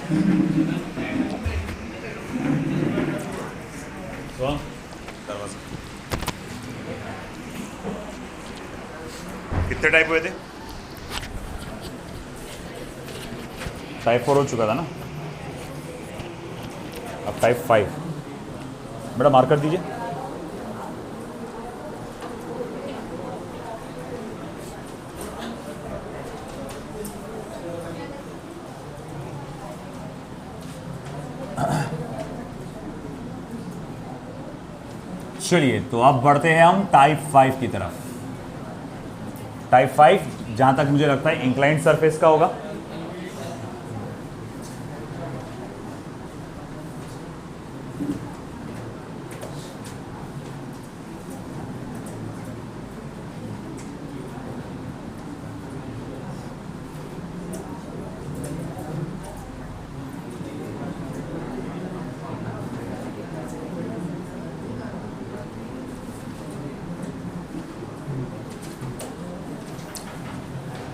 कितने टाइप हुए थे? टाइप 4 हो चुका था ना, अब टाइप 5। बेटा मार्क कर दीजिए। चलिए तो अब बढ़ते हैं हम टाइप 5 की तरफ। टाइप 5 जहां तक मुझे लगता है इंक्लाइंड सरफेस का होगा।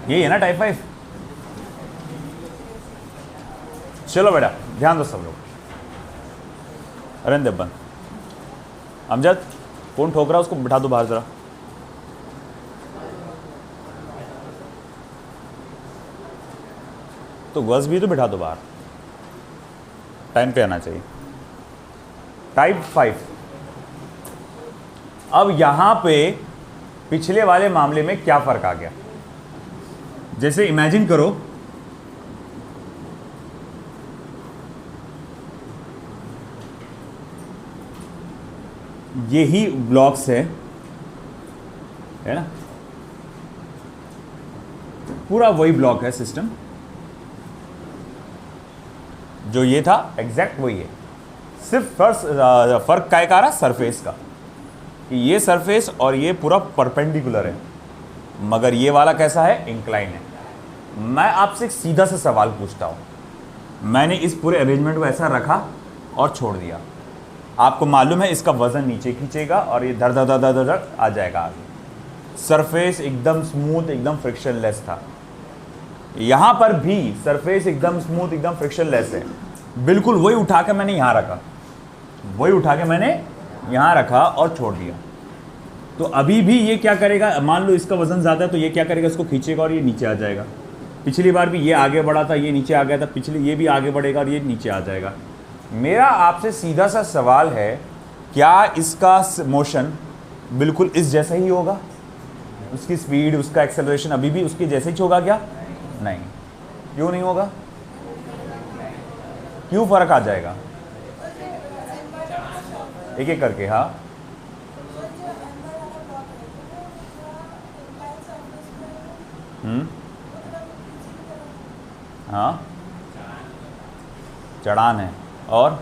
यही है ना टाइप 5? चलो बेटा ध्यान दो सब लोग। अरेंद्र देब्बन, अमजद, कौन ठोक रहा है उसको बिठा दो बाहर जरा। तो गज भी तो बिठा दो बाहर, टाइम पे आना चाहिए। टाइप 5। अब यहां पे पिछले वाले मामले में क्या फर्क आ गया? जैसे इमेजिन करो ये ही ब्लॉक्स है ना, पूरा वही ब्लॉक है सिस्टम, जो ये था एग्जैक्ट वही है। सिर्फ फर्क क्या आ रहा? सरफेस का, कि ये सरफेस और ये पूरा परपेंडिकुलर है, मगर ये वाला कैसा है? इंक्लाइन है। मैं आपसे एक सीधा सा सवाल पूछता हूं। मैंने इस पूरे अरेंजमेंट को ऐसा रखा और छोड़ दिया, आपको मालूम है इसका वजन नीचे खींचेगा और ये धड़ धड़ धड़ धड़ धड़ आ जाएगा आगे। सरफेस एकदम स्मूथ, एकदम फ्रिक्शनलेस था। यहां पर भी सरफेस एकदम स्मूथ, एकदम फ्रिक्शनलेस है। बिल्कुल वही उठा के मैंने यहां रखा, वही उठा के मैंने यहां रखा और छोड़ दिया। तो अभी भी ये क्या करेगा? मान लो इसका वजन ज़्यादा है तो ये क्या करेगा? इसको खींचेगा और ये नीचे आ जाएगा। पिछली बार भी ये आगे बढ़ा था, ये नीचे आ गया था, पिछले ये भी आगे बढ़ेगा और ये नीचे आ जाएगा। मेरा आपसे सीधा सा सवाल है, क्या इसका मोशन बिल्कुल इस जैसा ही होगा? उसकी स्पीड, उसका एक्सेलरेशन अभी भी उसके जैसे ही होगा क्या? नहीं। क्यों नहीं होगा? क्यों फर्क आ जाएगा? एक एक करके। हाँ, हाँ, चढ़ान है। और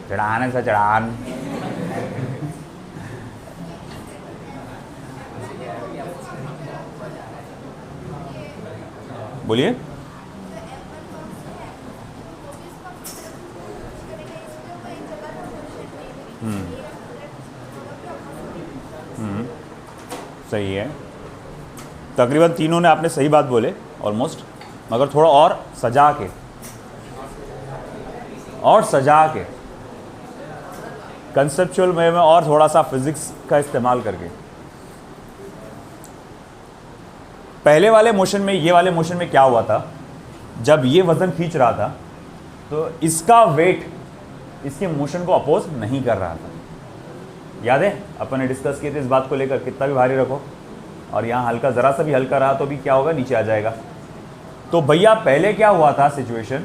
चढ़ान है, चढ़ान। बोलिए। सही है, तकरीबन तीनों ने आपने सही बात बोले ऑलमोस्ट, मगर थोड़ा और सजा के, कंसेप्चुअल वे में और थोड़ा सा फिजिक्स का इस्तेमाल करके। पहले वाले मोशन में, ये वाले मोशन में क्या हुआ था? जब ये वजन खींच रहा था तो इसका वेट इसके मोशन को अपोज नहीं कर रहा था। याद है अपन ने डिस्कस किए थे इस बात को लेकर, कितना भी भारी रखो और यहाँ हल्का, ज़रा सा भी हल्का रहा तो भी क्या होगा? नीचे आ जाएगा। तो भैया पहले क्या हुआ था सिचुएशन?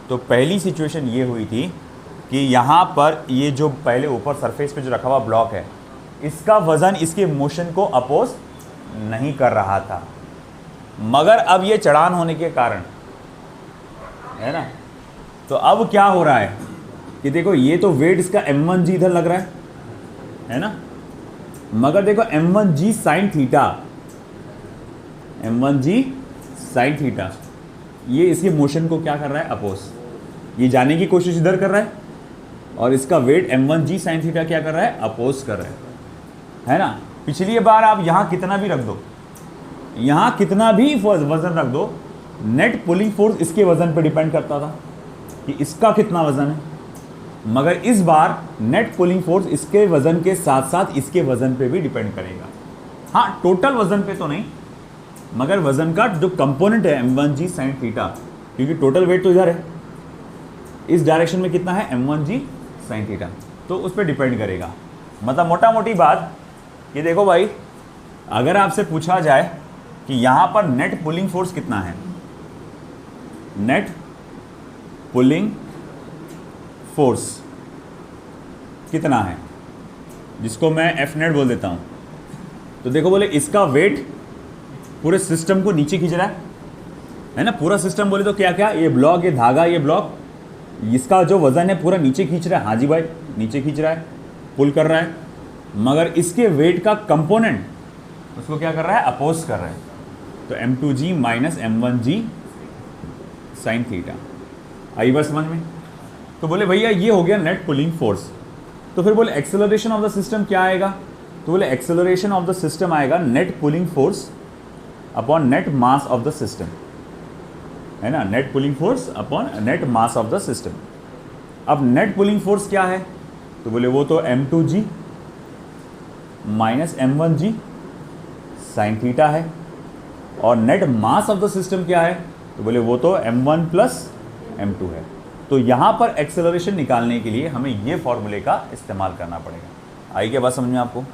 तो पहली सिचुएशन ये हुई थी कि यहाँ पर ये जो पहले ऊपर सरफेस पे जो रखा हुआ ब्लॉक है, इसका वज़न इसके मोशन को अपोज नहीं कर रहा था। मगर अब ये चढ़ान होने के कारण, है ना, तो अब क्या हो रहा है कि देखो ये तो वेट इसका m1g इधर लग रहा है ना, मगर देखो m1g sine theta, m1g sine theta, ये इसके मोशन को क्या कर रहा है? अपोज। ये जाने की कोशिश इधर कर रहा है और इसका वेट m1g साइन थीटा क्या कर रहा है? अपोज कर रहा है ना। पिछली बार आप यहाँ कितना भी रख दो, यहाँ कितना भी वजन रख दो, नेट पुलिंग फोर्स इसके वजन पे डिपेंड करता था कि इसका कितना वजन है, मगर इस बार नेट पुलिंग फोर्स इसके वजन के साथ साथ इसके वजन पे भी डिपेंड करेगा। हाँ, टोटल वजन पे तो नहीं, मगर वजन का जो कंपोनेंट है m1g sin थीटा, क्योंकि टोटल वेट तो इधर है, इस डायरेक्शन में कितना है m1g sin थीटा, तो उस पर डिपेंड करेगा। मतलब मोटा मोटी बात ये देखो भाई, अगर आपसे पूछा जाए कि यहां पर नेट पुलिंग फोर्स कितना है, नेट पुलिंग फोर्स कितना है, जिसको मैं एफ नेट बोल देता हूं, तो देखो बोले इसका वेट पूरे सिस्टम को नीचे खींच रहा है ना। पूरा सिस्टम बोले तो क्या क्या, ये ब्लॉक, ये धागा, ये ब्लॉक, इसका जो वजन है पूरा नीचे खींच रहा है। हाँ जी भाई, नीचे खींच रहा है, पुल कर रहा है, मगर इसके वेट का कंपोनेंट उसको क्या कर रहा है, अपोज कर रहा है। तो m2g minus m1g sine theta. आई बात समझ में? तो बोले भैया ये हो गया नेट पुलिंग फोर्स। तो फिर बोले एक्सेलरेशन ऑफ द सिस्टम क्या आएगा, तो बोले एक्सेलरेशन ऑफ द सिस्टम आएगा net pulling force upon net mass of the system, है ना, net pulling force upon net mass of the system. अब नेट पुलिंग फोर्स क्या है, तो बोले वो तो m2g minus m1g sine theta है, और net mass of the system क्या है, तो बोले वो तो m1 प्लस m2 है। तो यहां पर एक्सेलरेशन निकालने के लिए हमें ये फॉर्मूले का इस्तेमाल करना पड़ेगा। आई क्या बात समझ में आपको?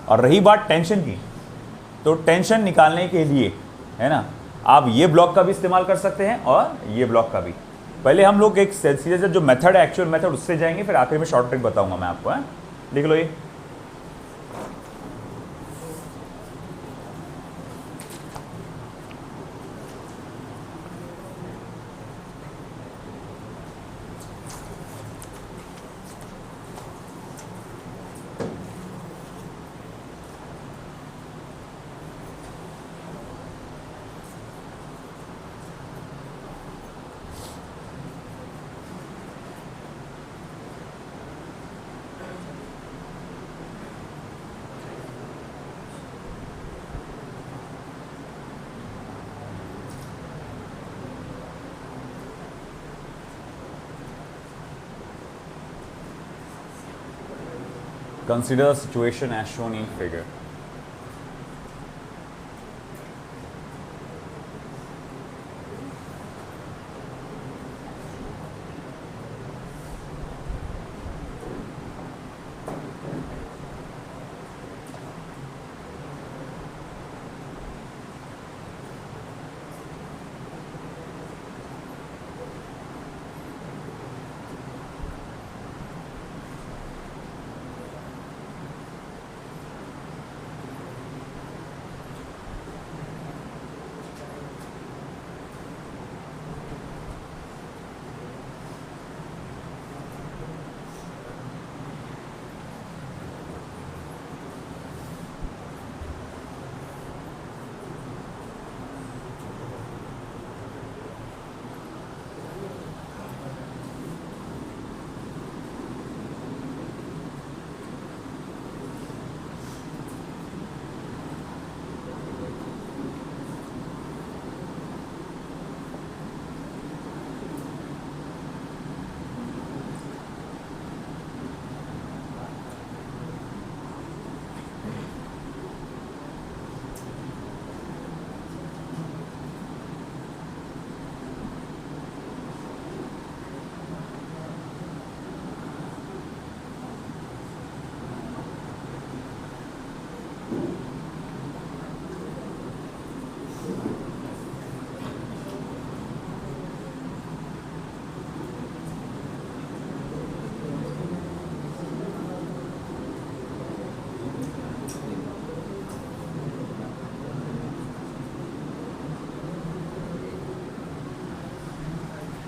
और रही बात टेंशन की, तो टेंशन निकालने के लिए, है ना, आप ये ब्लॉक का भी इस्तेमाल कर सकते हैं और ये ब्लॉक का भी। पहले हम लोग एक सीधे जो मेथड है, एक्चुअल मेथड, उससे जाएंगे, फिर आखिर में शॉर्ट ट्रिक बताऊंगा मैं आपको। है, देख लो ये consider the situation as shown in figure.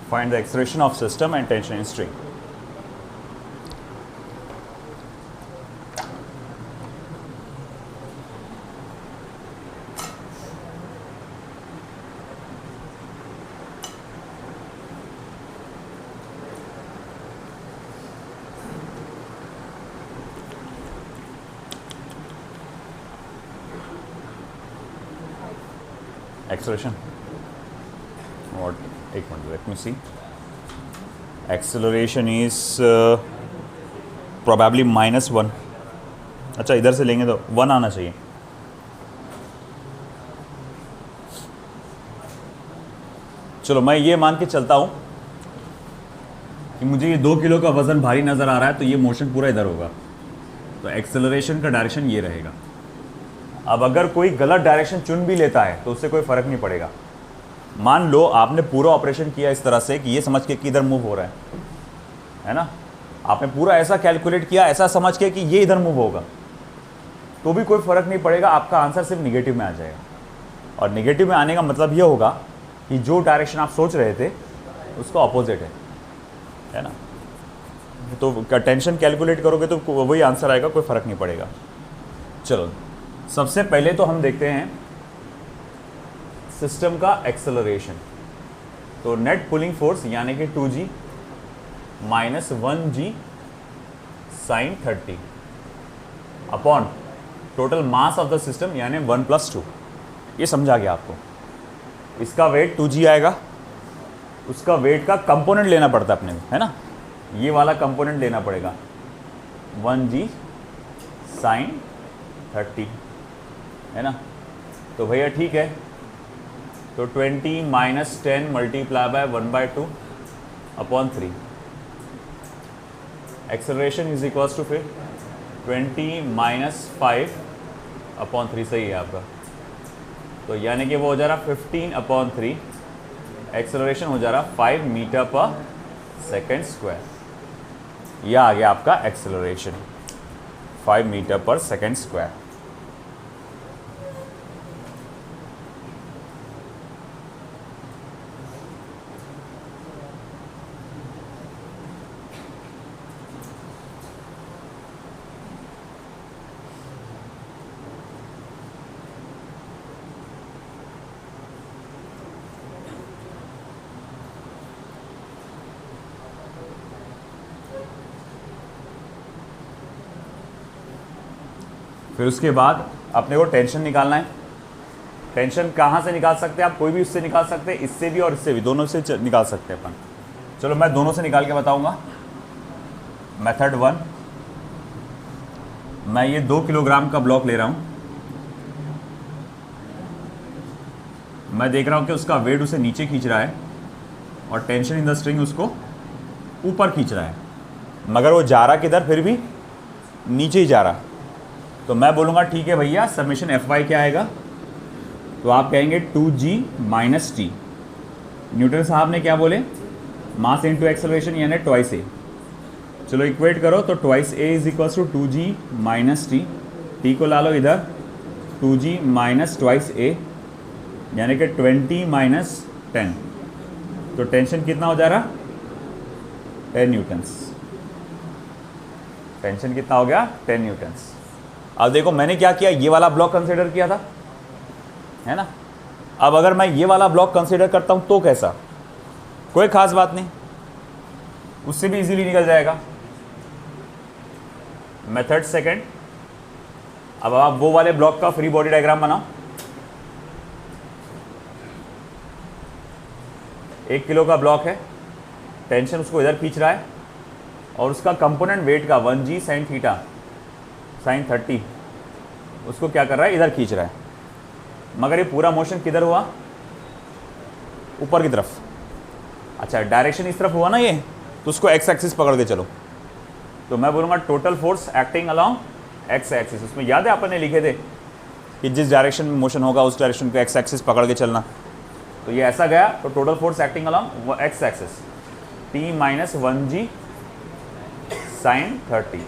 Find the acceleration of system and tension in string. Acceleration. What, एक मिनट, let me see, acceleration is probably -1। अच्छा, इधर से लेंगे तो 1 आना चाहिए। चलो मैं ये मान के चलता हूँ कि मुझे ये 2 किलो का वज़न भारी नज़र आ रहा है, तो ये मोशन पूरा इधर होगा, तो एक्सेलरेशन का डायरेक्शन ये रहेगा। अब अगर कोई गलत डायरेक्शन चुन भी लेता है तो उससे कोई फ़र्क नहीं पड़ेगा। मान लो आपने पूरा ऑपरेशन किया इस तरह से कि ये समझ के कि इधर मूव हो रहा है ना, आपने पूरा ऐसा कैलकुलेट किया, ऐसा समझ के कि ये इधर मूव होगा, तो भी कोई फ़र्क नहीं पड़ेगा, आपका आंसर सिर्फ निगेटिव में आ जाएगा। और निगेटिव में आने का मतलब ये होगा कि जो डायरेक्शन आप सोच रहे थे उसका अपोजिट है ना। तो टेंशन कैलकुलेट करोगे तो वही आंसर आएगा, कोई फ़र्क नहीं पड़ेगा। चलो सबसे पहले तो हम देखते हैं सिस्टम का एक्सेलरेशन। तो नेट पुलिंग फोर्स यानी कि 2g minus 1g sine 30 upon total mass of the system यानी 1 + 2। ये समझा गया आपको। इसका वेट 2g आएगा, उसका वेट का कंपोनेंट लेना पड़ता है अपने में, है ना, ये वाला कंपोनेंट लेना पड़ेगा 1g साइन 30, है ना। तो भैया ठीक है, तो 20 - 10 multiply by 1/2 upon 3। Acceleration is equals to फिर 20 - 5 अपॉन 3, सही है आपका। तो यानी कि वो हो जा रहा 15/3, एक्सेलरेशन हो जा रहा 5 मीटर/सेकेंड स्क्वायर। यह आ गया आपका एक्सेलरेशन 5 मीटर/सेकेंड स्क्वायर। फिर उसके बाद अपने को टेंशन निकालना है। टेंशन कहाँ से निकाल सकते हैं आप? कोई भी उससे निकाल सकते हैं, इससे भी और इससे भी, दोनों से निकाल सकते हैं अपन। चलो मैं दोनों से निकाल के बताऊंगा। मेथड 1, मैं ये 2 किलोग्राम का ब्लॉक ले रहा हूँ, मैं देख रहा हूँ कि उसका वेट उसे नीचे खींच रहा है और टेंशन इन द स्ट्रिंग उसको ऊपर खींच रहा है, मगर वो जा रहा किधर, फिर भी नीचे ही जा रहा। तो मैं बोलूँगा ठीक है भैया, समेशन Fy क्या आएगा? तो आप कहेंगे 2g माइनस टी। न्यूटन साहब ने क्या बोले? मास इंटू एक्सेलरेशन यानी ट्वाइस ए। चलो इक्वेट करो, तो twice A is equals to 2g minus T. T को ला लो इधर, 2g माइनस ट्वाइस ए यानी कि 20 माइनस 10। तो टेंशन कितना हो जा रहा? 10 न्यूटन्स। टेंशन कितना हो गया? 10 न्यूटन्स। अब देखो मैंने क्या किया, ये वाला ब्लॉक कंसिडर किया था, है ना। अब अगर मैं ये वाला ब्लॉक कंसिडर करता हूं तो कैसा? कोई खास बात नहीं, उससे भी इजीली निकल जाएगा। मेथड सेकंड, अब आप वो वाले ब्लॉक का फ्री बॉडी डायग्राम बनाओ। 1 किलो का ब्लॉक है, टेंशन उसको इधर खींच रहा है और उसका कंपोनेंट वेट का 1g साइन थीटा साइन 30 उसको क्या कर रहा है? इधर खींच रहा है, मगर ये पूरा मोशन किधर हुआ? ऊपर की तरफ। अच्छा, डायरेक्शन इस तरफ हुआ ना ये, तो उसको एक्स एक्सिस पकड़ के चलो। तो मैं बोलूँगा total force acting along x axis. उसमें याद है अपन ने लिखे थे कि जिस डायरेक्शन में मोशन होगा उस डायरेक्शन को एक्स एक्सिस पकड़ के चलना। तो ये ऐसा गया, तो total force acting along x axis t minus 1g sine 30।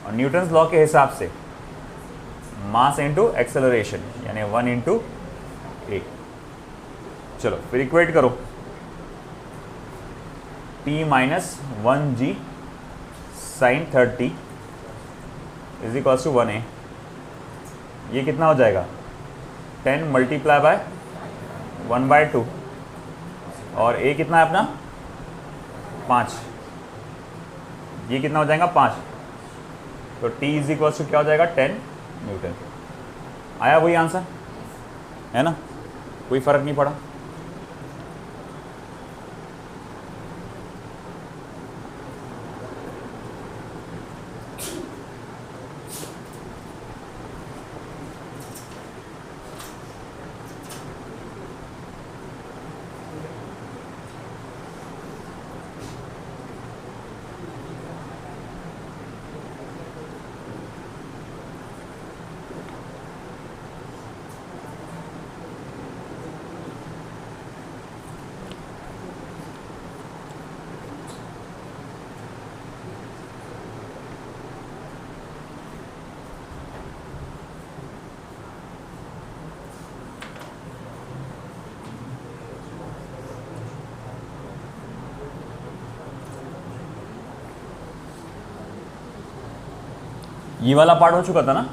और न्यूटन्स लॉ के हिसाब से मास इंटू एक्सेलरेशन यानी 1 इंटू ए। चलो फिर इक्वेट करो, t minus 1g sine 30 is equals to 1a। ये कितना हो जाएगा? 10 मल्टीप्लाई बाय 1/2 और a कितना है अपना? 5। ये कितना हो जाएगा? 5। तो t इज इक्वल्स टू क्या हो जाएगा? 10 न्यूटन। आया वही आंसर, है ना, कोई फ़र्क नहीं पड़ा। ये वाला पार्ट हो चुका था ना।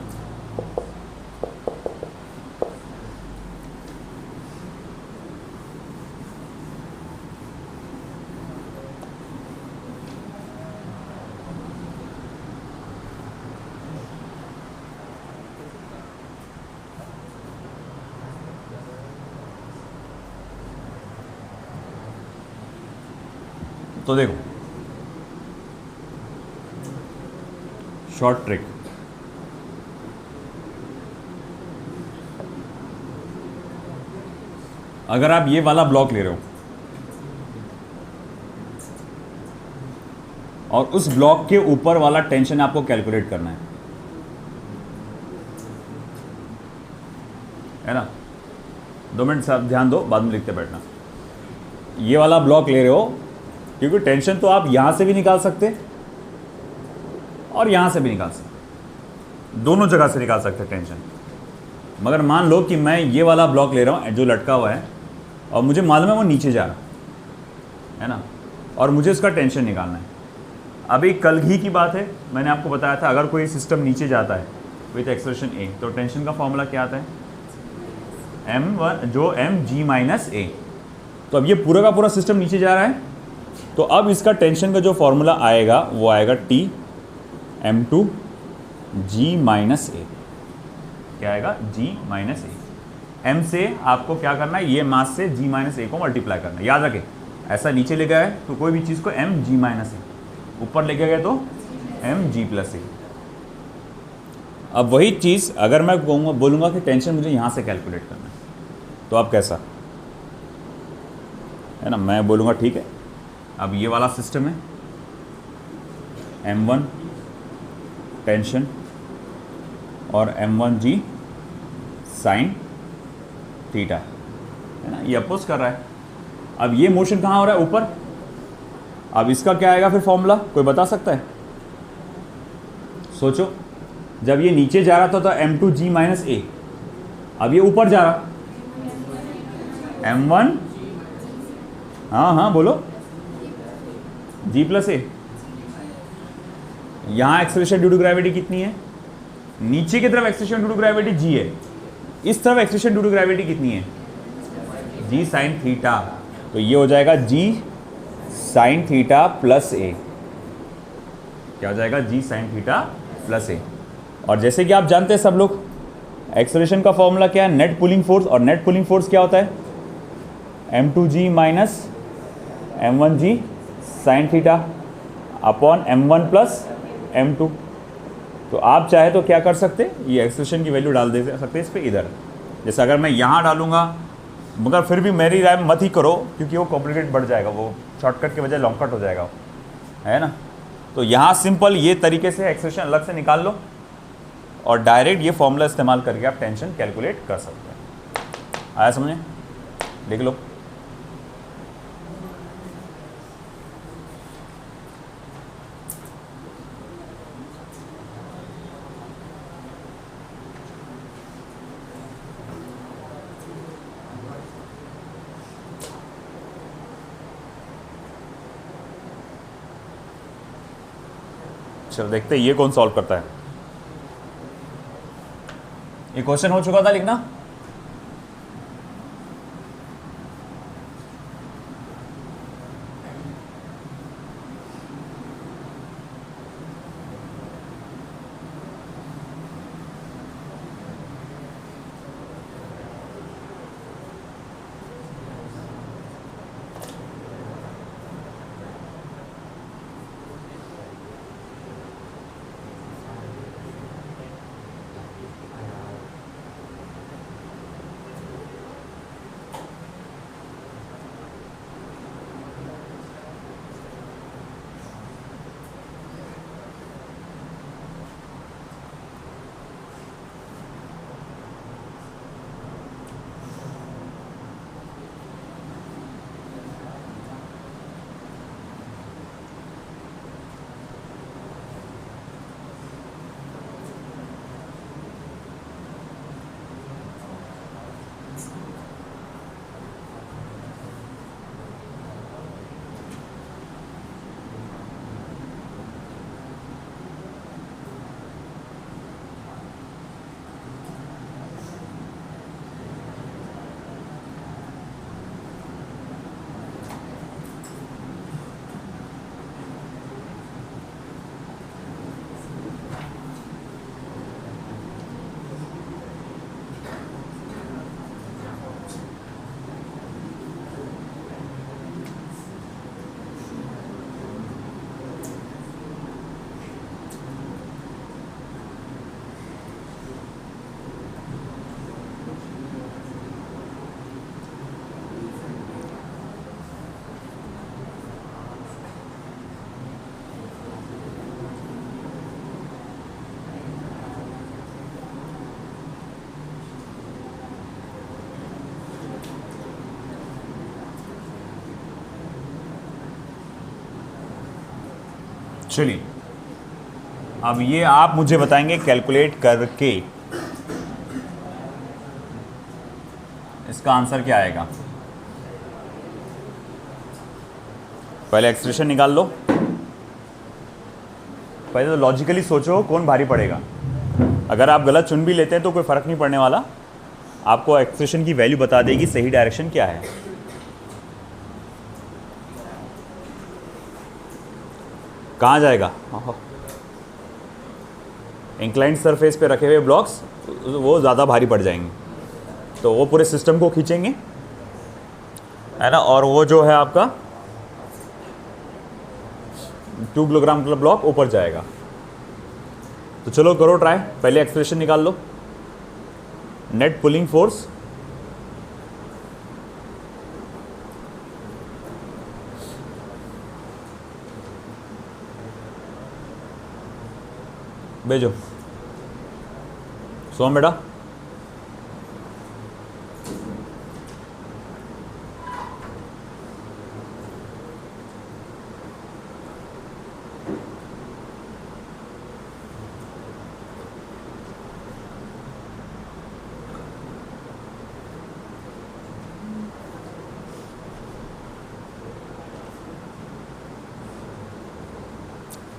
तो देखो शॉर्ट ट्रिक, अगर आप ये वाला ब्लॉक ले रहे हो और उस ब्लॉक के ऊपर वाला टेंशन आपको कैलकुलेट करना है ना। 2 मिनट साहब ध्यान दो, बाद में लिखते बैठना। ये वाला ब्लॉक ले रहे हो क्योंकि टेंशन तो आप यहां से भी निकाल सकते और यहां से भी निकाल सकते, दोनों जगह से निकाल सकते टेंशन। मगर मान लो कि मैं ये वाला ब्लॉक ले रहा हूं जो लटका हुआ है और मुझे मालूम है वो नीचे जा रहा है ना, और मुझे उसका टेंशन निकालना है। अभी कल ही की बात है, मैंने आपको बताया था अगर कोई सिस्टम नीचे जाता है विथ एक्सेलरेशन a तो टेंशन का फॉर्मूला क्या आता है, m1 जो mg-a। तो अब ये पूरा का पूरा सिस्टम नीचे जा रहा है, तो अब इसका टेंशन का जो फॉर्मूला आएगा वो आएगा T m2 g-a। क्या आएगा, g-a। m से आपको क्या करना है, ये मास से g-a को मल्टीप्लाई करना है। याद रखें, ऐसा नीचे ले गया है तो कोई भी चीज़ को mg-a, ऊपर लेके गए तो mg+a। अब वही चीज़ अगर मैं बोलूँगा कि टेंशन मुझे यहाँ से कैलकुलेट करना है, तो आप कैसा है ना, मैं बोलूँगा ठीक है, अब ये वाला सिस्टम है, m1 टेंशन और m1g साइन थीटा है ना, ये अपोज कर रहा है। अब ये मोशन कहाँ हो रहा है, ऊपर। अब इसका क्या आएगा फिर फॉर्मूला, कोई बता सकता है? सोचो, जब ये नीचे जा रहा था तो m2g-a, अब ये ऊपर जा रहा, m1, हाँ बोलो, g+a। यहाँ एक्सेलरेशन ड्यू टू ग्रेविटी कितनी है, नीचे की तरफ acceleration due to gravity g है, इस तरफ एक्सेलरेशन ड्यू टू ग्रेविटी कितनी है, g साइन थीटा। तो ये हो जाएगा g sign theta plus a। क्या हो जाएगा, g sign theta plus a। और जैसे कि आप जानते हैं सब लोग, एक्सेलरेशन का फॉर्मूला क्या है, नेट पुलिंग फोर्स। और नेट पुलिंग फोर्स क्या होता है, m2g minus m1g sine theta upon m1 plus m2। तो आप चाहे तो क्या कर सकते, ये एक्सेलरेशन की वैल्यू डाल दे सकते इस पे इधर। जैसे अगर मैं यहाँ डालूंगा, मगर फिर भी मेरी राय मत ही करो क्योंकि वो कॉम्प्लिकेट बढ़ जाएगा, वो शॉर्टकट के बजाय लॉन्ग कट हो जाएगा, है ना। तो यहाँ सिंपल ये तरीके से एक्सेलरेशन अलग से निकाल लो और डायरेक्ट ये फॉर्मूला इस्तेमाल करके आप टेंशन कैलकुलेट कर सकते हैं। आया समझे, देख लो। चलो देखते हैं ये कौन सॉल्व करता है। ये क्वेश्चन हो चुका था लिखना, चलिए अब ये आप मुझे बताएंगे कैलकुलेट करके इसका आंसर क्या आएगा। पहले एक्सप्रेशन निकाल लो, पहले तो लॉजिकली सोचो कौन भारी पड़ेगा। अगर आप गलत चुन भी लेते हैं तो कोई फ़र्क नहीं पड़ने वाला, आपको एक्सप्रेशन की वैल्यू बता देगी सही डायरेक्शन क्या है। कहाँ जाएगा? इंक्लाइंड सरफेस पे रखे हुए ब्लॉक्स वो ज़्यादा भारी पड़ जाएंगे, तो वो पूरे सिस्टम को खींचेंगे, है ना, और वो जो है आपका 2 किलोग्राम का ब्लॉक ऊपर जाएगा। तो चलो करो ट्राई, पहले एक्सप्रेशन निकाल लो। नेट पुलिंग फोर्स भेजो सोम बेटा।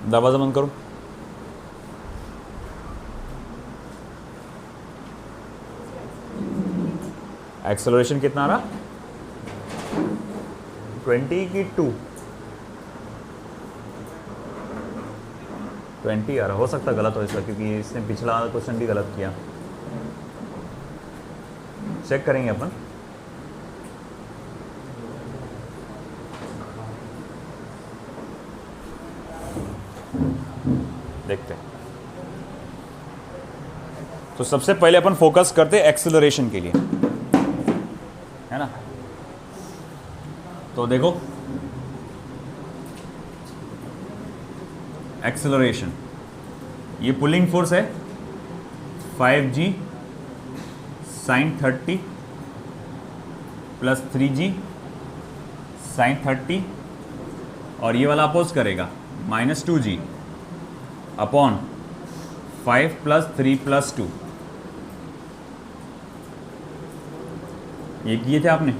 दरवाजा बंद करो। एक्सेलरेशन कितना आ रहा? 20 की 2? 20 आ रहा, हो सकता गलत हो इसका, क्योंकि इसने पिछला क्वेश्चन भी गलत किया। चेक करेंगे अपन। देखते हैं। तो सबसे पहले अपन फोकस करते हैं एक्सेलरेशन के लिए, है ना। तो देखो एक्सेलरेशन, ये पुलिंग फोर्स है 5g sin 30 plus 3g sin 30, और ये वाला अपोज करेगा -2g अपॉन 5 प्लस 3 प्लस 2। ये किए थे आपने,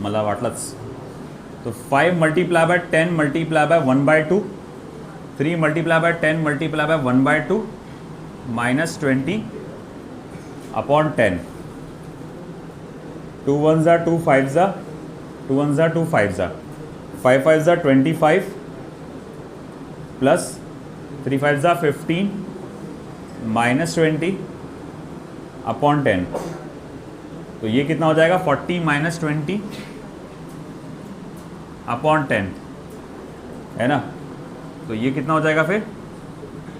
मला वाटलंच। तो 5 multiply by 10 multiply by 1/2, 3 multiply by 10 multiply by 1/2 -20 upon 10। 2 1 ज़ा 2 5 ज़ा 2 1 ज़ा 2 5 ज़ा 5 5 ज़ा 25 प्लस 3 5 ज़ा 15 -20 अपॉन 10। तो ये कितना हो जाएगा? 40 - 20 अपॉन 10, है ना। तो ये कितना हो जाएगा फिर?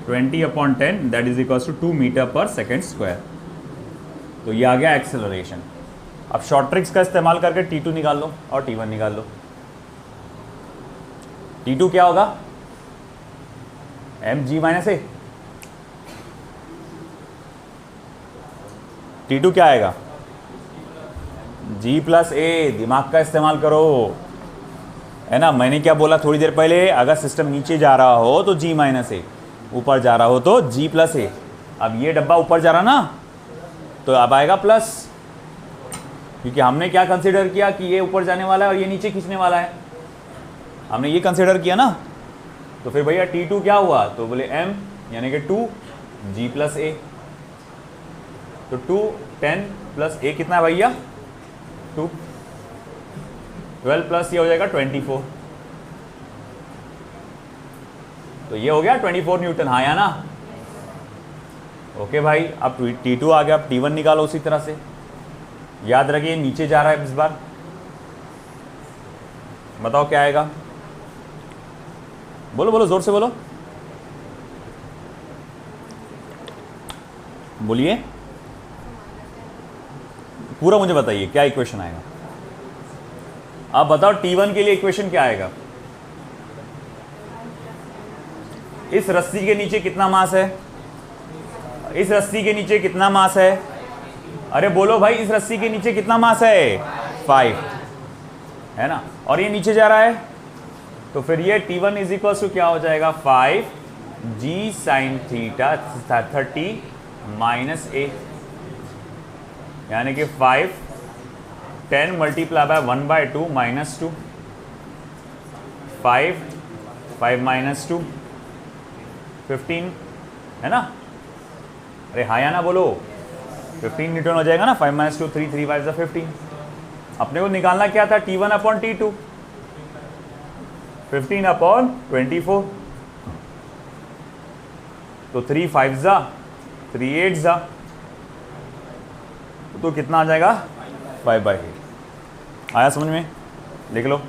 20 upon 10 that is equals to 2 metre पर सेकेंड स्क्वायर। तो ये आ गया एक्सेलरेशन। अब शॉर्ट ट्रिक्स का इस्तेमाल करके T2 निकाल लो और T1 निकाल लो। T2 क्या होगा? mg - a। T2 क्या आएगा? g plus a। दिमाग का इस्तेमाल करो, है ना। मैंने क्या बोला थोड़ी देर पहले? अगर सिस्टम नीचे जा रहा हो तो g - a, ऊपर जा रहा हो तो g प्लस a। अब ये डब्बा ऊपर जा रहा ना, तो अब आएगा प्लस, क्योंकि हमने क्या कंसीडर किया कि ये ऊपर जाने वाला है और ये नीचे खींचने वाला है, हमने ये कंसीडर किया ना। तो फिर भैया T2 क्या हुआ? तो बोले m यानी कि 2g प्लस a। तो 2 10 प्लस a कितना है भैया? 2 12 प्लस ये हो जाएगा 24। तो ये हो गया 24 न्यूटन, हाँ या ना? ओके भाई, अब T2 आ गया। अब T1 निकालो उसी तरह से। याद रखिए नीचे जा रहा है इस बार। बताओ क्या आएगा? बोलो बोलो, जोर से बोलो, बोलिए पूरा, मुझे बताइए क्या इक्वेशन आएगा। आप बताओ T1 के लिए इक्वेशन क्या आएगा? इस रस्सी के नीचे कितना मास है? इस रस्सी के नीचे कितना मास है? अरे बोलो भाई, इस रस्सी के नीचे कितना मास है? 5, है ना। और ये नीचे जा रहा है तो फिर ये T1 इज इक्वल टू क्या हो जाएगा 5g sine theta 30 minus a, यानी कि 10 मल्टीप्लाई बाय 1/2 माइनस 2, 5 माइनस 2 15 है ना। अरे हाँ या ना बोलो, 15 न्यूटन हो जाएगा ना। 5 माइनस 2 3 3 5 15। अपने को निकालना क्या था T1 अपॉन T2, 15 अपॉन 24। तो 3 5 जा 3 8 जा, तो कितना आ जाएगा 5/8। आया समझ में, लिख लो।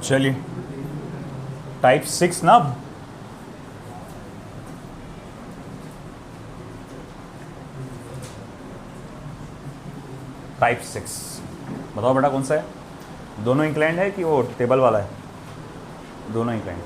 चलिए टाइप 6 ना। टाइप 6 बताओ बेटा कौन सा है? दोनों इंक्लाइंड है कि वो टेबल वाला है? दोनों इंक्लाइंड।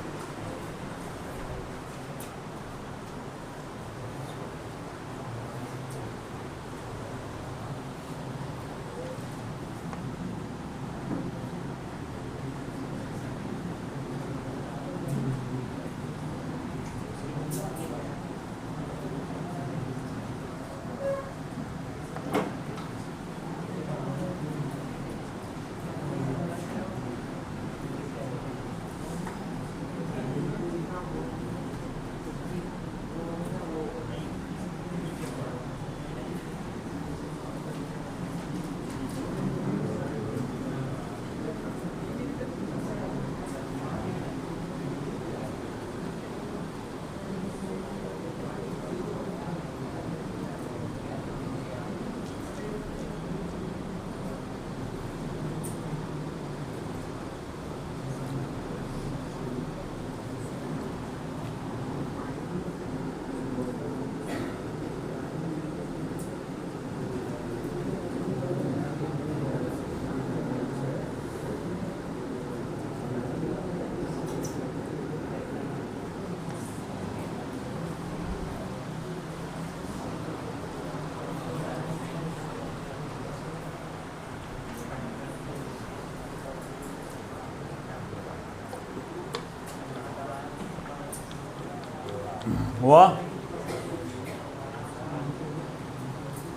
हुआ?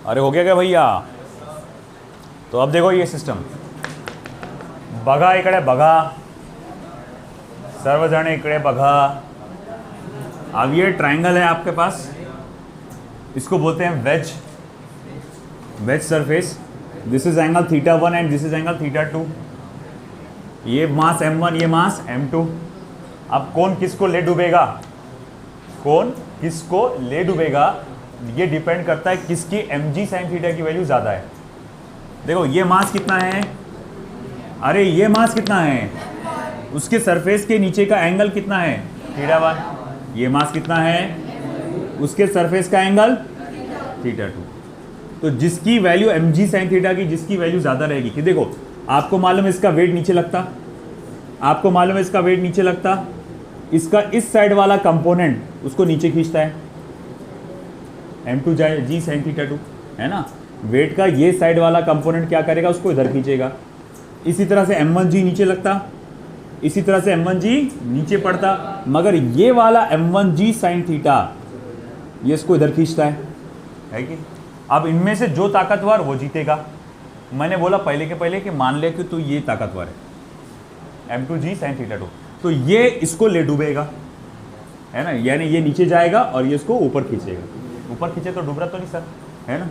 अरे हो गया क्या भैया? तो अब देखो ये सिस्टम बघा इकडे बघा, सर्वजण इकडे बघा। अब ये ट्रायंगल है आपके पास, इसको बोलते हैं wedge surface. This is angle θ1 and this is angle θ2। ये मास m1, ये मास m2। अब कौन किसको ले डूबेगा, कौन किसको ले डूबेगा, ये डिपेंड करता है किसकी mg sin थीटा की वैल्यू ज़्यादा है। देखो ये मास कितना है, अरे ये मास कितना है, उसके सरफेस के नीचे का एंगल कितना है θ1। ये मास कितना है, उसके सरफेस का एंगल θ2। तो जिसकी वैल्यू mg sin थीटा की जिसकी वैल्यू ज़्यादा रहेगी, कि देखो आपको मालूम है इसका वेट नीचे लगता, आपको मालूम है इसका वेट नीचे लगता, इसका इस साइड वाला कंपोनेंट उसको नीचे खींचता है, m2g sin थीटा 2, है ना। वेट का ये साइड वाला कंपोनेंट क्या करेगा, उसको इधर खींचेगा। इसी तरह से m1g नीचे लगता, इसी तरह से m1g नीचे पड़ता, मगर ये वाला m1g sin थीटा ये इसको इधर खींचता है कि। अब इनमें से जो ताकतवर वो जीतेगा। मैंने बोला पहले के पहले कि मान ले कि तू ये ताकतवर है m2g sin थीटा 2, तो ये इसको ले डूबेगा, है ना, यानी ये नीचे जाएगा और ये इसको ऊपर खींचेगा। ऊपर खींचे तो डूब रहा तो नहीं सर, है ना।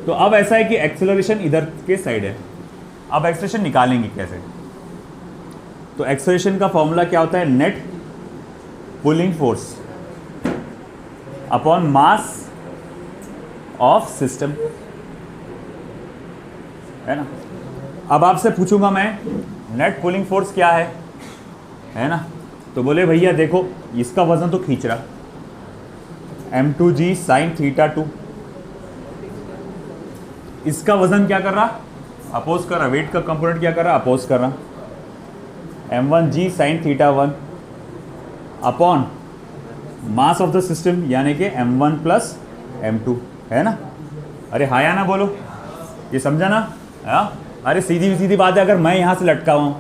तो अब ऐसा है कि एक्सेलरेशन इधर के साइड है। अब एक्सेलरेशन निकालेंगे कैसे, तो एक्सेलरेशन का फॉर्मूला क्या होता है, net pulling force upon mass of system, है ना। अब आपसे पूछूंगा मैं नेट पुलिंग फोर्स क्या है ना, तो बोले भैया देखो इसका वजन तो खींच रहा m2g sin थीटा 2, इसका वजन क्या कर रहा, अपोज कर रहा, वेट का कंपोनेंट क्या कर रहा, अपोज कर रहा, m1g sin theta 1 upon mass of the system यानी कि m1 प्लस m2, है ना। अरे हाँ या ना बोलो, ये समझा ना। हाँ, अरे सीधी सीधी बात है, अगर मैं यहाँ से लटका हूँ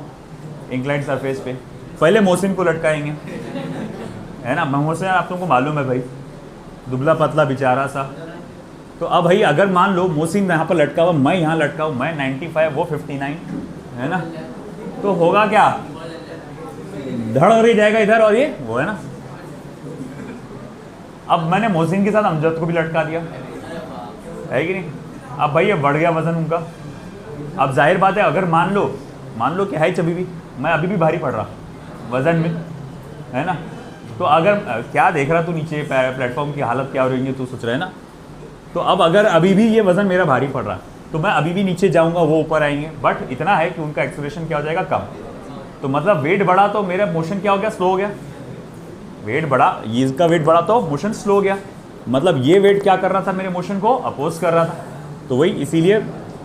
इंक्लाइंड सरफेस पे, पहले मोहसिन को लटकाएंगे, है ना। मोहसिन आप तुमको मालूम है भाई, दुबला पतला बेचारा सा। तो अब भाई अगर मान लो मोहसिन यहाँ पर लटका हुआ, मैं यहाँ लटका हूँ, मैं 95 वो 59, है ना, तो होगा क्या, धड़ रही जाएगा इधर और ये वो, है ना। अब मैंने मोहसिन के साथ अमजद को भी लटका दिया, है कि नहीं। अब भाई ये बढ़ गया वजन उनका। अब जाहिर बात है अगर मान लो कि हाइट अभी भी मैं अभी भी भारी पड़ रहा वजन में, है ना। तो अगर क्या देख रहा तू नीचे प्लेटफॉर्म की हालत क्या हो रही है तू सोच रहा है ना। तो अब अगर अभी भी ये वजन मेरा भारी पड़ रहा तो मैं अभी भी नीचे जाऊंगा, वो ऊपर आएंगे, बट इतना है कि उनका एक्सेलरेशन क्या हो जाएगा, कम। तो मतलब वेट बढ़ा तो मेरा मोशन क्या हो गया, स्लो हो गया। वेट बढ़ा, ये इसका वेट बढ़ा तो मोशन स्लो हो गया, मतलब ये वेट क्या कर रहा था, मेरे मोशन को अपोज कर रहा था। तो वही इसीलिए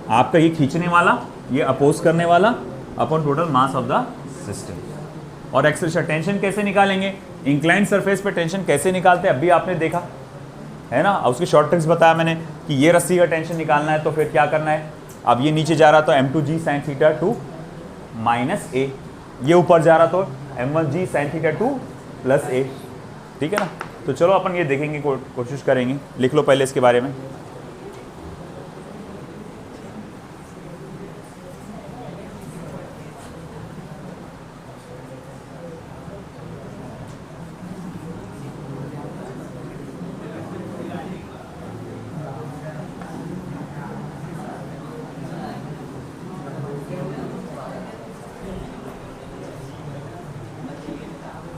आपका ये खींचने वाला, ये अपोज करने वाला upon total mass of the system. और एक्सेलरेशन टेंशन कैसे निकालेंगे, इंक्लाइंड सरफेस पे टेंशन कैसे निकालते हैं अभी आपने देखा, है ना। उसकी शॉर्ट ट्रिक्स बताया मैंने कि ये रस्सी का टेंशन निकालना है तो फिर क्या करना है, अब ये नीचे जा रहा तो m2g sin theta 2 minus a, ये ऊपर जा रहा तो m1g sin theta 2 plus a, ठीक है ना। तो चलो अपन ये देखेंगे, कोशिश करेंगे, लिख लो पहले इसके बारे में।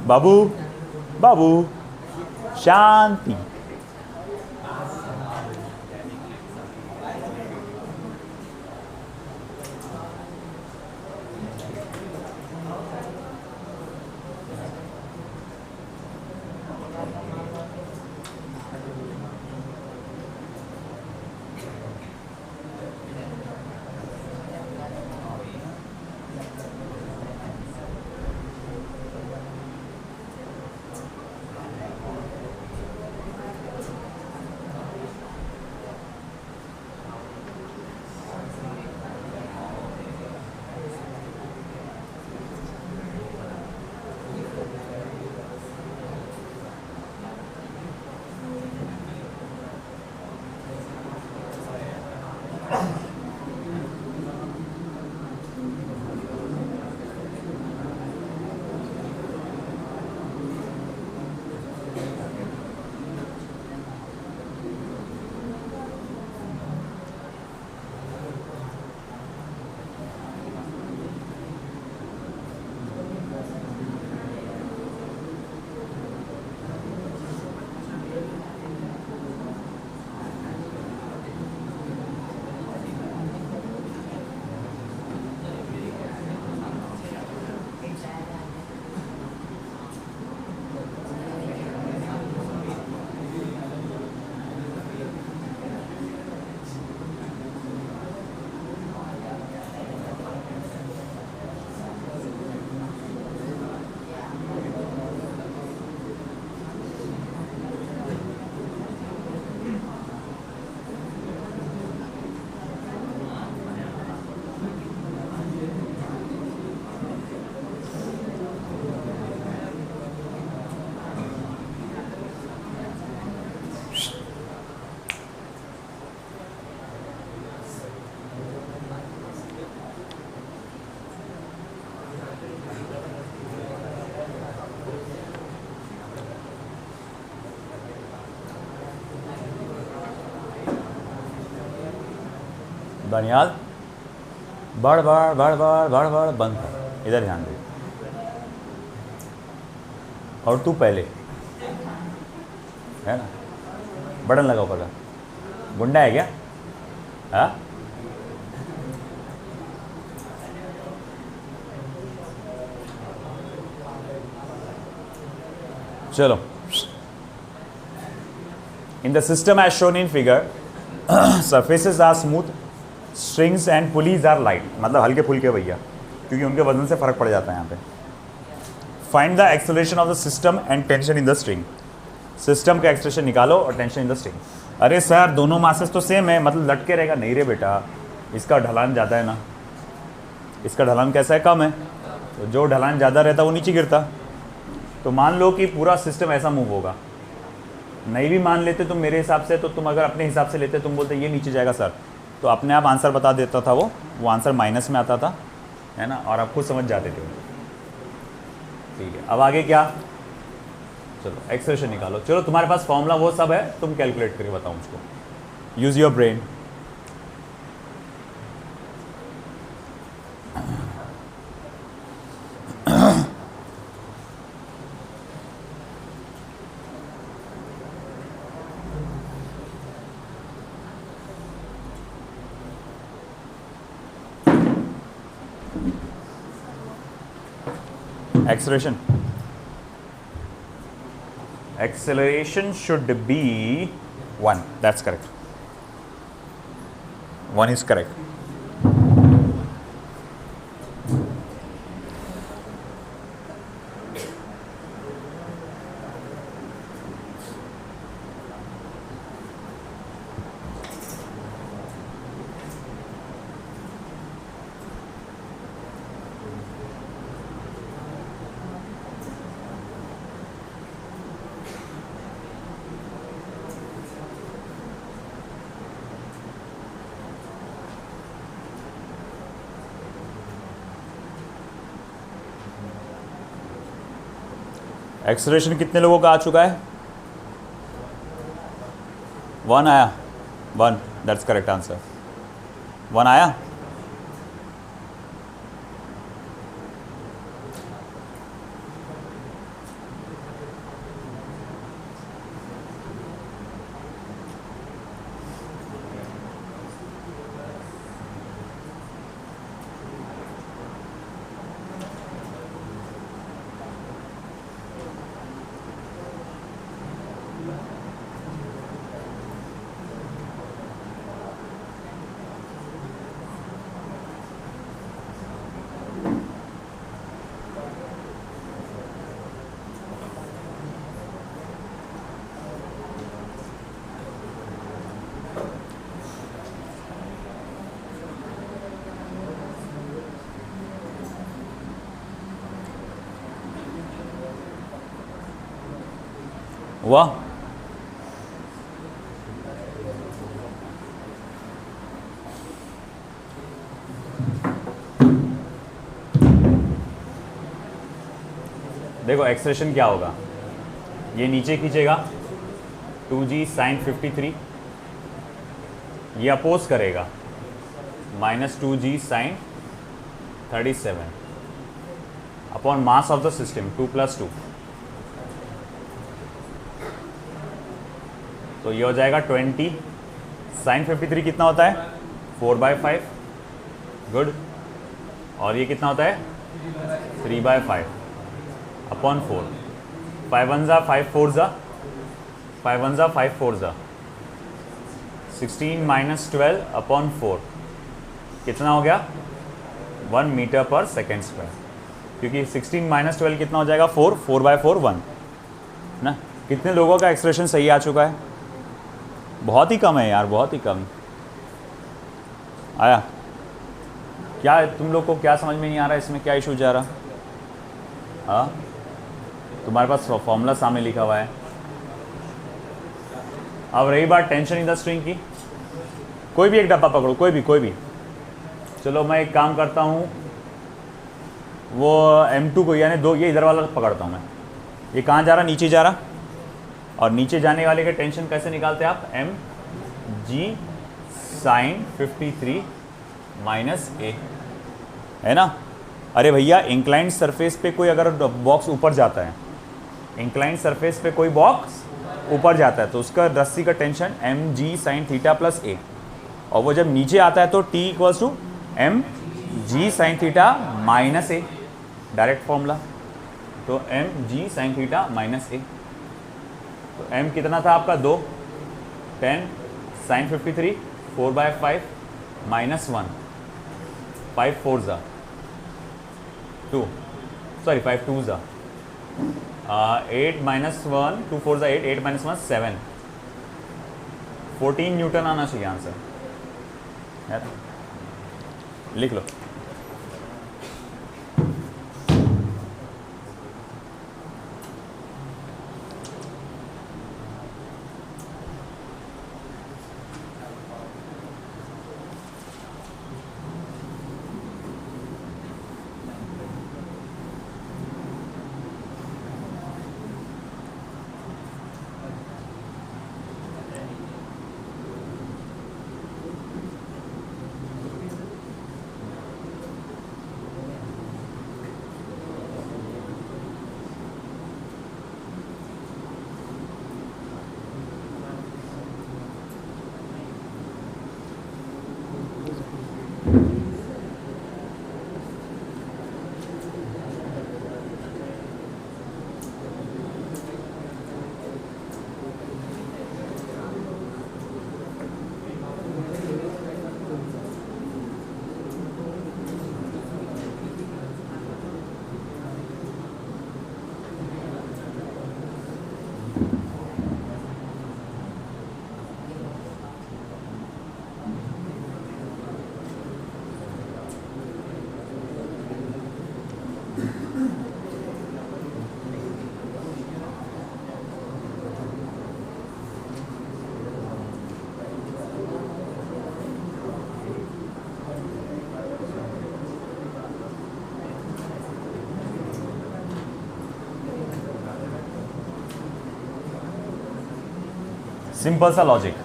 बाबू बाबू शांति। बनियाल बढ़ बढ़ बढ़ बढ़ बढ़ बढ़ बंद कर, इधर ध्यान दे। और तू पहले है ना, बटन लगा ऊपर का, गुंडा है क्या? हाँ चलो। In the system as shown in figure, surfaces are smooth, strings and pulleys are light, मतलब हल्के फुल्के भैया, क्योंकि उनके वजन से फर्क पड़ जाता है यहाँ पे। Find the acceleration of the system and tension in the string. System का एक्सलेशन निकालो और टेंशन इन द स्ट्रिंग। अरे सर दोनों मासेस तो सेम है, मतलब लटके रहेगा। नहीं रे बेटा, इसका ढलान ज़्यादा है ना, इसका ढलान कैसा है? कम है। तो जो ढलान ज़्यादा रहता वो नीचे गिरता। तो मान लो कि पूरा सिस्टम ऐसा मूव होगा। नहीं भी मान लेते तुम मेरे हिसाब से, तो तुम अगर अपने हिसाब से लेते, तुम बोलते ये नीचे जाएगा सर, तो अपने आप आंसर बता देता था वो आंसर माइनस में आता था, है ना, और आप खुद समझ जाते थे। ठीक है, अब आगे क्या? चलो एक्सप्रेशन निकालो। चलो तुम्हारे पास फॉर्मूला वो सब है, तुम कैलकुलेट करके बताओ मुझको। Use your brain. Acceleration should be 1. That's correct. 1 is correct. Acceleration कितने लोगों का आ चुका है? 1 आया। 1, दैट्स करेक्ट आंसर। 1 आया। वाह, देखो एक्सप्रेशन क्या होगा, ये नीचे खींचेगा 2g sin 53, ये अपोज करेगा -2g sin 37 upon mass of the system 2 + 2, तो ये हो जाएगा 20 sin 53 कितना होता है? 4/5। गुड। और ये कितना होता है? 3/5 अपॉन 4। 5 1 5 4 5 1 5 4 16 - 12 अपॉन 4 कितना हो गया? 1 मीटर पर सेकेंड स्क्वायर, क्योंकि 16 - 12 कितना हो जाएगा? 4, 4/4 1 ना। कितने लोगों का एक्सप्रेशन सही आ चुका है? बहुत ही कम है यार, बहुत ही कम आया। क्या तुम लोग को क्या समझ में नहीं आ रहा है? इसमें क्या इशू जा रहा? हाँ, तुम्हारे पास फॉर्मूला सामने लिखा हुआ है। अब रही बात टेंशन इन द स्ट्रिंग की, कोई भी एक डब्बा पकड़ो, कोई भी। चलो मैं एक काम करता हूँ, वो M2 को यानी ये इधर वाला पकड़ता हूँ मैं। ये कहाँ जा रहा? नीचे जा रहा। और नीचे जाने वाले के टेंशन कैसे निकालते हैं आप? mg sin 53 माइनस ए, है ना। अरे भैया इंक्लाइंड सरफेस पे कोई अगर बॉक्स ऊपर जाता है, इंक्लाइंड सरफेस पे कोई बॉक्स ऊपर जाता है तो उसका रस्सी का tension m g sine theta plus a, और वो जब नीचे आता है तो T equals to m g sine theta minus a, direct formula. तो m g sine theta minus a, तो एम कितना था आपका 2, 10 साइन 53 4/5 माइनस 1, 5 4 ज़ा 2, सॉरी 5 2 ज़ा 8 माइनस 1 2 4 ज़ा 8, 8 माइनस 1 7, 14 न्यूटन आना चाहिए आंसर, है ना? लिख लो। सिंपल सा लॉजिक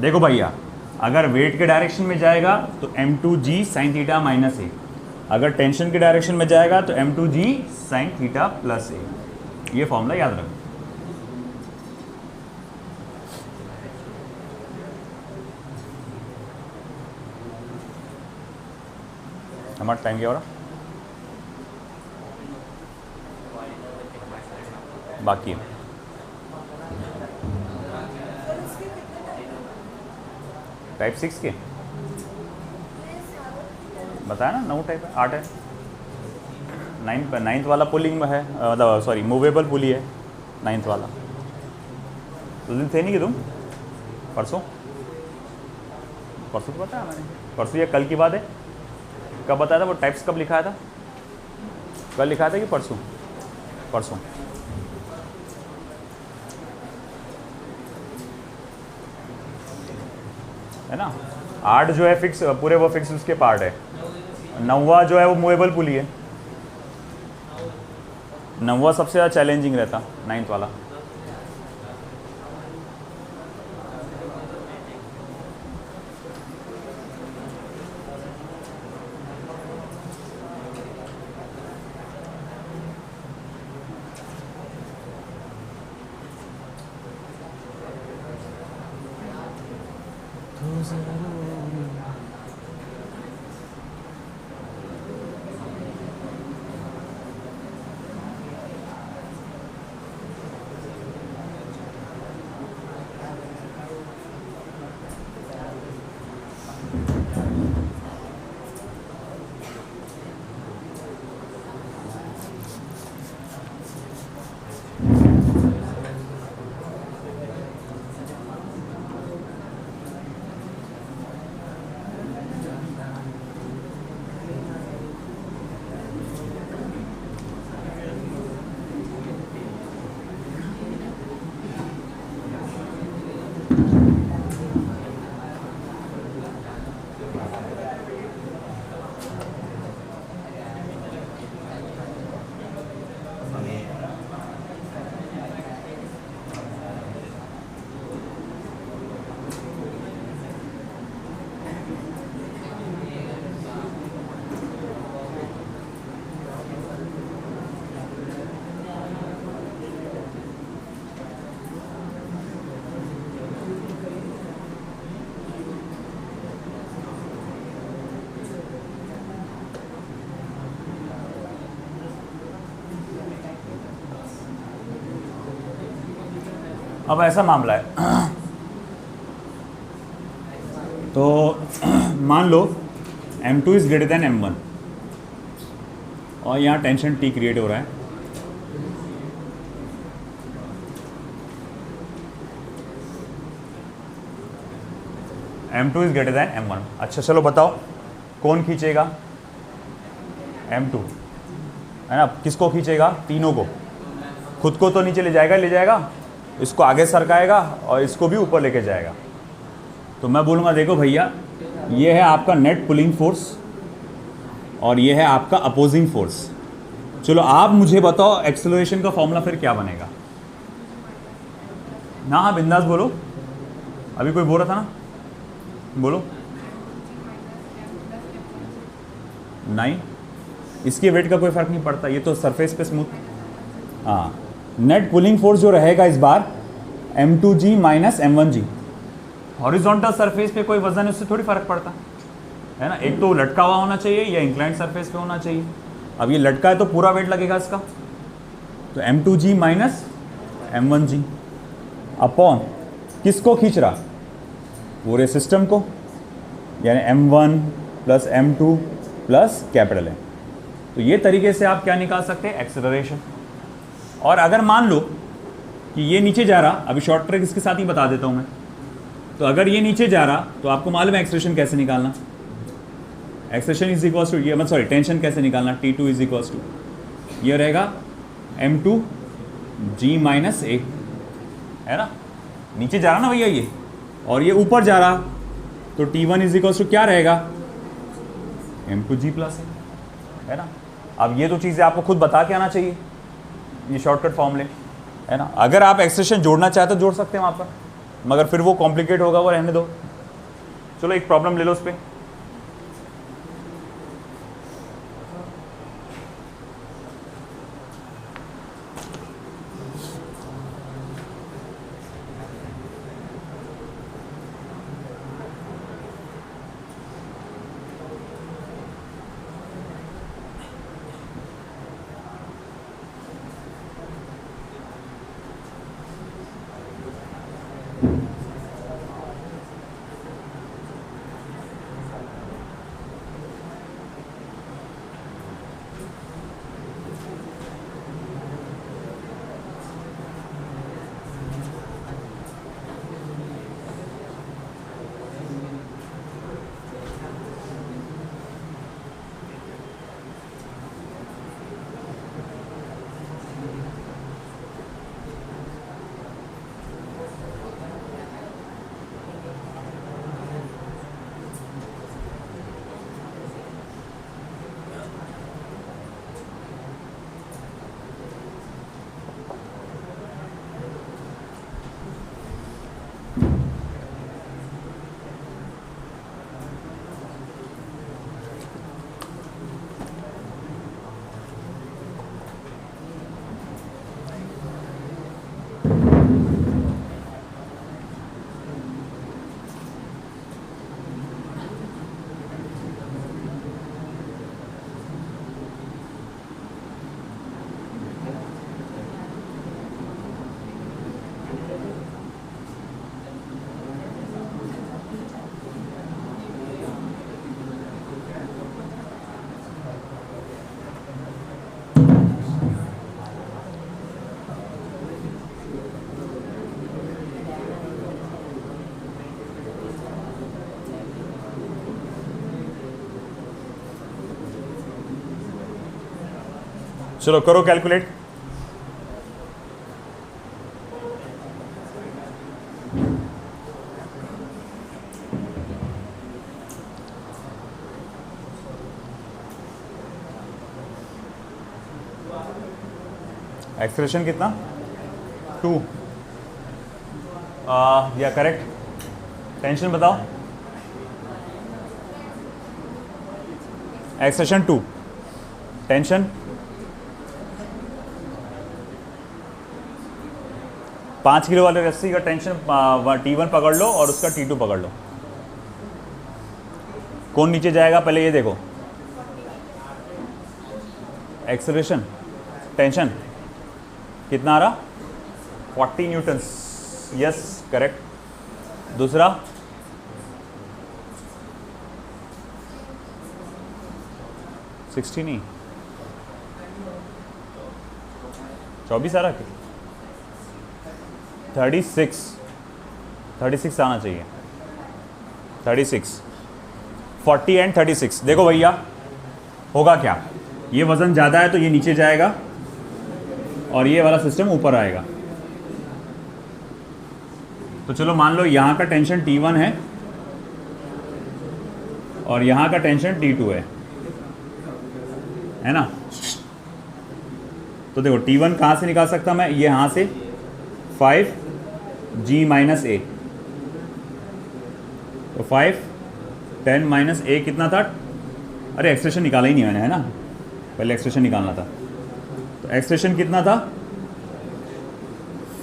देखो भैया, अगर वेट के डायरेक्शन में जाएगा तो m2g साइन थीटा माइनस ए, अगर टेंशन के डायरेक्शन में जाएगा तो m2g साइन थीटा प्लस ए। ये फॉर्मूला याद रखो। हमारा टाइम क्या हो रहा, बाकी है टाइप 6 के बताया ना, 9 टाइप है, 8 है, 9th वाला पुलिंग में है, मतलब सॉरी मूवेबल पुली है 9th वाला। तो दिन थे नहीं कि तुम परसों तो बताया मैंने, परसों या कल की बात है, कब बताया था वो टाइप्स, कब लिखाया था, कल लिखाया था कि परसों? परसों। है ना। 8 जो है फिक्स, पूरे वो फिक्स उसके पार्ट है। 9वां जो है वो मूवेबल पुली है। 9वां सबसे ज़्यादा चैलेंजिंग रहता, 9th वाला। अब ऐसा मामला है तो मान लो m2 is greater than m1 और यहाँ टेंशन T क्रिएट हो रहा है। m2 is greater than m1। अच्छा चलो बताओ कौन खींचेगा? m2 है ना। किसको खींचेगा? तीनों को। खुद को तो नीचे ले जाएगा, इसको आगे सरकाएगा और इसको भी ऊपर लेके जाएगा। तो मैं बोलूँगा देखो भैया, ये है आपका नेट पुलिंग फोर्स और ये है आपका अपोजिंग फोर्स। चलो आप मुझे बताओ एक्सेलरेशन का फॉर्मूला फिर क्या बनेगा? ना हाँ बिंदास बोलो, अभी कोई बोल रहा था ना, बोलो। नहीं, इसके वेट का कोई फर्क नहीं पड़ता, ये तो सरफेस पे स्मूथ। हाँ, नेट पुलिंग फोर्स जो रहेगा इस बार m2g minus m1g। Horizontal surface पे कोई वजन है उससे थोड़ी फर्क पड़ता है ना। एक तो लटका हुआ होना चाहिए या इंक्लाइंड सरफेस पे होना चाहिए। अब ये लटका है तो पूरा वेट लगेगा इसका, तो m2g माइनस m1g अपॉन किसको खींच रहा? पूरे सिस्टम को, यानी m1 plus m2 plus capital M। तो ये तरीके से आप क्या निकाल सकते हैं? एक्सेलरेशन। और अगर मान लो कि ये नीचे जा रहा, अभी शॉर्ट ट्रिक इसके साथ ही बता देता हूँ मैं। तो अगर ये नीचे जा रहा तो आपको मालूम है एक्सेलरेशन कैसे निकालना। एक्सेलरेशन इज इक्वल्स टू ये, मतलब सॉरी टेंशन कैसे निकालना, T2 इज इक्वल्स टू ये रहेगा m2g माइनस a, है ना। नीचे जा रहा ना भैया ये, और ये ऊपर जा रहा तो T1 इज इक्वल्स टू क्या रहेगा? m2g प्लस a, है ना। अब ये तो चीज़ें आपको खुद बता के आना चाहिए, ये शॉर्टकट फॉर्मूले, है ना। अगर आप एक्सप्रेशन जोड़ना चाहते तो जोड़ सकते हैं वहाँ पर, मगर फिर वो कॉम्प्लिकेट होगा, वो रहने दो। चलो एक प्रॉब्लम ले लो उस पर। चलो करो कैलकुलेट। एक्सेलरेशन कितना? 2 या करेक्ट। टेंशन बताओ। एक्सेलरेशन 2, टेंशन 5 किलो वाले रस्सी का टेंशन T1 पकड़ लो और उसका T2 पकड़ लो। कौन नीचे जाएगा पहले ये देखो। एक्सेलरेशन टेंशन कितना आ रहा? 40 न्यूटन्स। Yes correct. दूसरा 60 नहीं 24 आ रहा है, 36 आना चाहिए, 36 40 एंड 36। देखो भैया होगा क्या, ये वज़न ज़्यादा है तो ये नीचे जाएगा और ये वाला सिस्टम ऊपर आएगा। तो चलो मान लो यहाँ का टेंशन T1 है और यहाँ का टेंशन T2 है ना। तो देखो T1 कहाँ से निकाल सकता मैं, ये यहाँ से 5G माइनस A, तो 5 10 माइनस A कितना था, अरे एक्सप्रेशन निकाला ही नहीं मैंने, है ना, पहले एक्सप्रेशन निकालना था। तो एक्सप्रेशन कितना था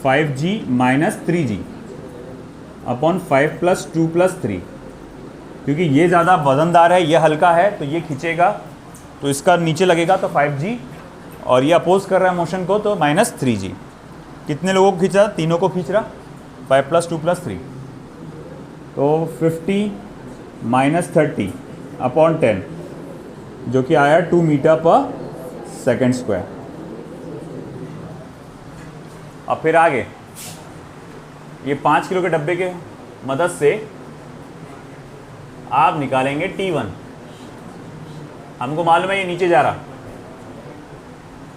5G minus 3G upon 5 plus 2 plus 3, क्योंकि ये ज़्यादा वजनदार है, ये हल्का है तो ये खींचेगा, तो इसका नीचे लगेगा तो 5G, और ये अपोज कर रहा है मोशन को तो माइनस 3G। कितने लोगों को खींच रहा, तीनों को खींच रहा, 5 प्लस 2 प्लस 3, तो 50 माइनस 30 अपॉन 10 जो कि आया 2 मीटर पर सेकेंड स्क्वायर। अब फिर आगे ये 5 किलो के डब्बे के मदद से आप निकालेंगे T1। हमको मालूम है ये नीचे जा रहा,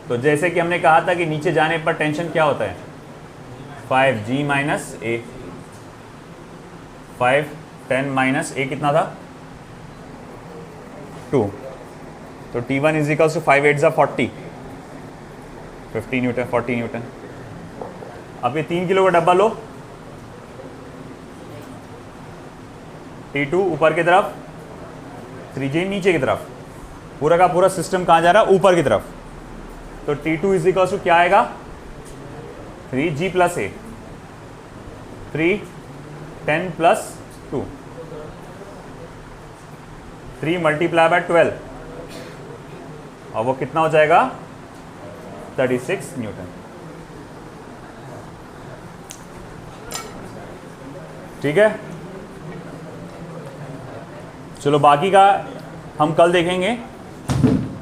तो जैसे कि हमने कहा था कि नीचे जाने पर टेंशन क्या होता है 5G minus A, 5 10 minus A कितना था 2, तो T1 is equals to 5 8 40, 50 newton 40 newton. अब ये 3 किलो का डब्बा लो, T2 ऊपर की तरफ, 3G नीचे की तरफ, पूरा का पूरा सिस्टम कहाँ जा रहा है ऊपर की तरफ। तो T2 इज इक्वल्स टू क्या आएगा 3G plus A, 3 10 plus 2, 3 multiply by 12, और वो कितना हो जाएगा 36 न्यूटन। ठीक है, चलो बाकी का हम कल देखेंगे।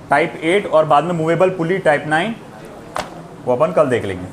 टाइप 8 और बाद में मूवेबल पुली टाइप 9 वो अपन कल देख लेंगे।